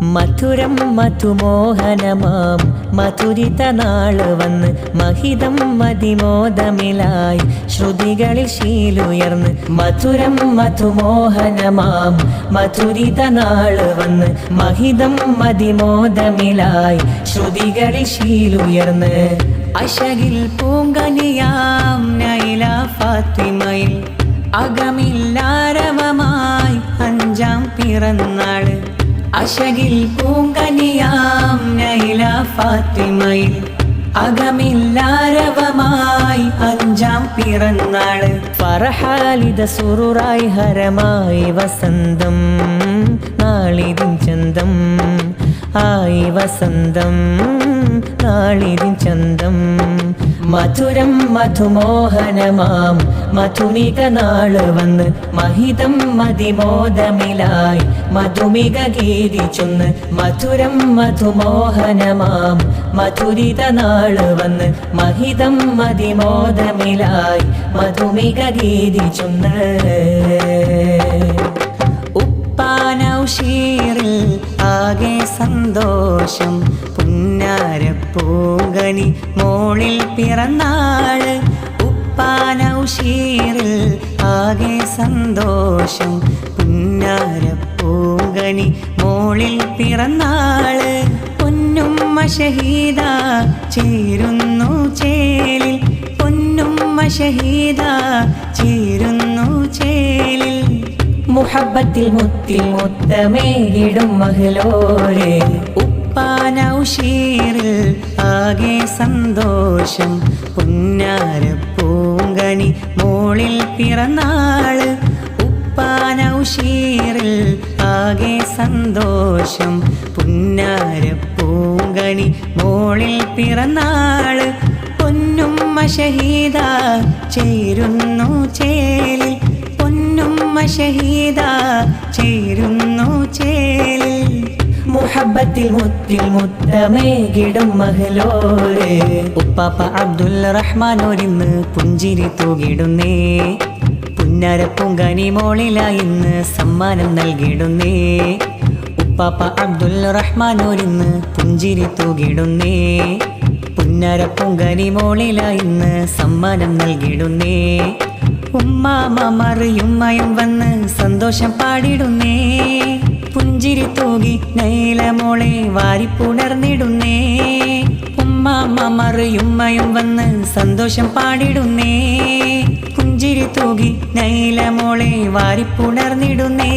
മധുരം മധുമോഹനമാം മധുരിത നാള് വന്ന് മഹിതം മതിമോദമിലായി ശ്രുതികളിൽ ശീലുയർന്ന്. മധുരം മധുമോഹനമാം മധുരിത നാള് വന്ന് മഹിതം മതിമോദമിലായി ശ്രുതികളിൽ ശീലുയർന്ന്. അശകിൽ പൂങ്കനിയാം നൈല ഫാത്തിമയിൽ അകമില്ലാരവമായി അഞ്ചാം പിറന്നാള്. അശകിൽ പൂങ്കനിയാം നൈല ഫാത്തിമയിൽ അകമില്ലാരവമായി അഞ്ചാം പിറന്നാള്. ഫർഹാലിത സുറുറായി ഹരമായി വസന്തം നാളിതിൻ ചന്തം ആയി വസന്തം നാളിതിൻ ചന്തം. മധുരം മധുമോഹനമാം മധുനിക നാള് വന്ന് മഹിതം മതിമോദമിലായി മധുമിക ഗീതി ചൊന്ന്. മധുരം മധുമോഹനമാം മധുരിത നാള് വന്ന് മഹിതം മതിമോദമിലായി മധുമിക ഗീതി ചൊന്ന്. ഉപ്പാനൗഷീറിൽ ആകെ സന്തോഷം പുന്നാരപ്പൂങ്കനി മോളിൽ പിറന്നാള്. ഉപ്പാനൗഷീറിൽ ആകെ സന്തോഷം പുന്നാരപ്പൂങ്കനി മോളിൽ പിറന്നാള്. പൊന്നുമ്മ ഷഹീദ ചേരുന്നു ചേലിൽ പൊന്നുമ്മ ഷഹീദ ചേരുന്നു ചേലിൽ. മുഹബ്ബത്തിൽ മുത്തിൽ മുത്തമേകിടും മഹ്ലോരെ. ഉപ്പാനൗഷീറിൽ ആകെ സന്തോഷം പുന്നാരപ്പൂങ്കനി മോളിൽ പിറന്നാള്. ഉപ്പാനൗഷീറിൽ ആകെ സന്തോഷം പുന്നാരപ്പൂങ്കനി മോളിൽ പിറന്നാള്. പൊന്നുമ്മ ഷഹീദ ചേരുന്നു ചേലിൽ പൊന്നുമ്മ ഷഹീദ ചേരുന്നു ചേലിൽ. മുഹബ്ബത്തിൽ മുത്തിൽ മുത്തമേകിടും മഹ്ലോരെ. ഉപ്പാപ്പ അബ്ദുൽ റഹ്മാൻ ഒരിന്ന് പുഞ്ചിരി തൂകിടുന്നേ. പുന്നാരപ്പൂങ്കനി മോളിലായി ഇന്ന് സമ്മാനം നൽകിടുന്നേ. ഉപ്പാപ്പ അബ്ദുൽ റഹ്മാൻ ഒരിന്ന് പുഞ്ചിരി തൂകിടുന്നേ. പുന്നാരപ്പൂങ്കനി മോളിലായി ഇന്ന് സമ്മാനം നൽകിടുന്നേ. ഉമ്മാമ മറിയുമ്മയും വന്ന് സന്തോഷം പാടിടുന്നേ. പുഞ്ചിരി തൂകി നൈല മോളെ വാരിപ്പുണർന്നിടുന്നേ. ഉമ്മാമ മറിയുമ്മയും വന്ന് സന്തോഷം പാടിടുന്നേ. പുഞ്ചിരി തൂകി നൈല മോളെ വാരിപ്പുണർന്നിടുന്നേ.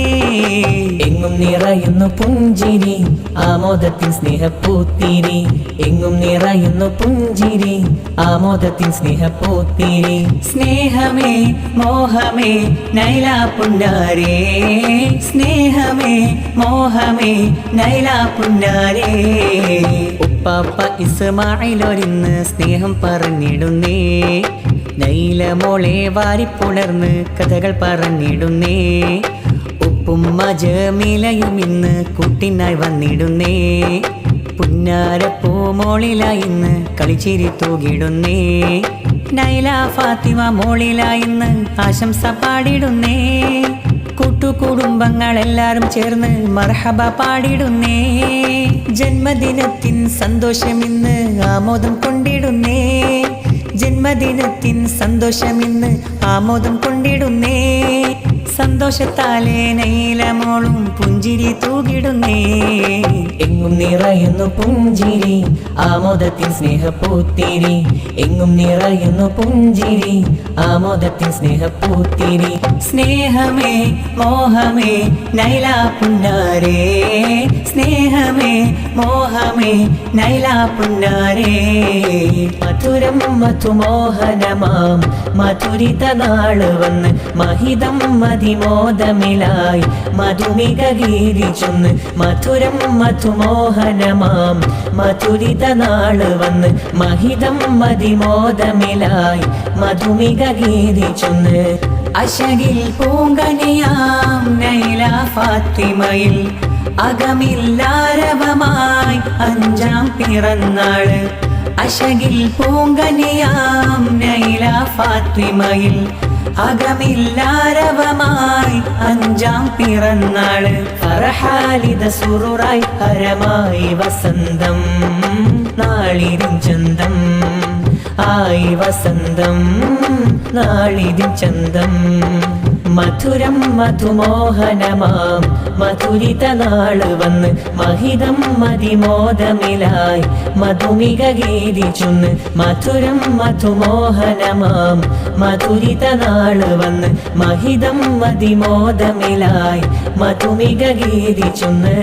എങ്ങും നിറയുന്നു പുഞ്ചിരി ആമോദത്തിൻ സ്നേഹപ്പൂത്തിരി. എങ്ങും നിറയുന്നു പുഞ്ചിരി ആമോദത്തിൻ സ്നേഹപ്പൂത്തിരി. സ്നേഹമേ മോഹമേ നൈല പുന്നാരേ. സ്നേഹമേ മോഹമേ നൈല പുന്നാരേ. ഉപ്പാപ്പ ഇസ്മായിലൊരിന്ന് സ്നേഹം പറഞ്ഞിടുന്നേ. നൈല മോളെ വാരിപ്പുണർന്ന് കഥകൾ പറഞ്ഞിടുന്നേ. ഉപ്പുമ്മ ജമീലയും ഇന്ന് കൂട്ടിനായി വന്നിടുന്നേ. പുന്നാരപ്പൂ മോളിലായി ഇന്ന് കളിച്ചിരി തൂകിടുന്നേ. നൈല ഫാത്തിമ മോളിലായി ഇന്ന് ആശംസ പാടിടുന്നേ. കൂട്ടുകുടുംബങ്ങളെല്ലാരും ചേർന്ന് മർഹബ പാടിടുന്നേ. ജന്മദിനത്തിൻ സന്തോഷമിന്ന് ആമോദം കൊണ്ടിടുന്നേ. ജന്മദിനത്തിൻ സന്തോഷമിന്ന് ആമോദം കൊണ്ടിടുന്നേ. സന്തോഷത്താലേ നൈല മോളും പുഞ്ചിരി തൂകിടുന്നേ. എങ്ങും നിറയുന്നു പുഞ്ചിരി ആമോദത്തിൻ സ്നേഹപ്പൂത്തിരി. എങ്ങും നിറയുന്നു പുഞ്ചിരി ആമോദത്തിൻ സ്നേഹപ്പൂത്തിരി. സ്നേഹമേ മോഹമേ നൈല പുന്നാരേ. സ്നേഹമേ മോഹമേ നൈല പുന്നാരേ. മധുരം മധുമോഹനമാം മധുരിത നാള് വന്ന് മഹിതം മതിമോദമിലായി മധുമിക ഗീതി ചൊന്ന്. മധുരം മധുമോഹനമാം മധുരിത നാള് വന്ന് മഹിതം മതിമോദമിലായി മധുമിക ഗീതി ചൊന്ന്. അശകിൽ പൂങ്കനിയാം നൈല ഫാത്തിമയിൽ അകമില്ലാരവമായി അഞ്ചാം പിറന്നാള്. അശകിൽ പൂങ്കനിയാം നൈല ഫാത്തിമയിൽ അകമില്ലാരവമായി അഞ്ചാം പിറന്നാള് ഫർഹാലിത സുറുറായി ഹരമായി വസന്തം നാളിതിൻ ചന്തം ആയി വസന്തം നാളിതിൻ ചന്തം മധുരം മധുമോഹനമാം മധുരിത നാള് വന്ന് മഹിതം മതിമോദമിലായി മധുമിക ഗീതിച്ചൊന്ന് മധുരം മധുമോഹനമാം മധുരിത നാള് വന്ന് മഹിതം മതിമോദമിലായി മധുമിക ഗീതിച്ചൊന്ന്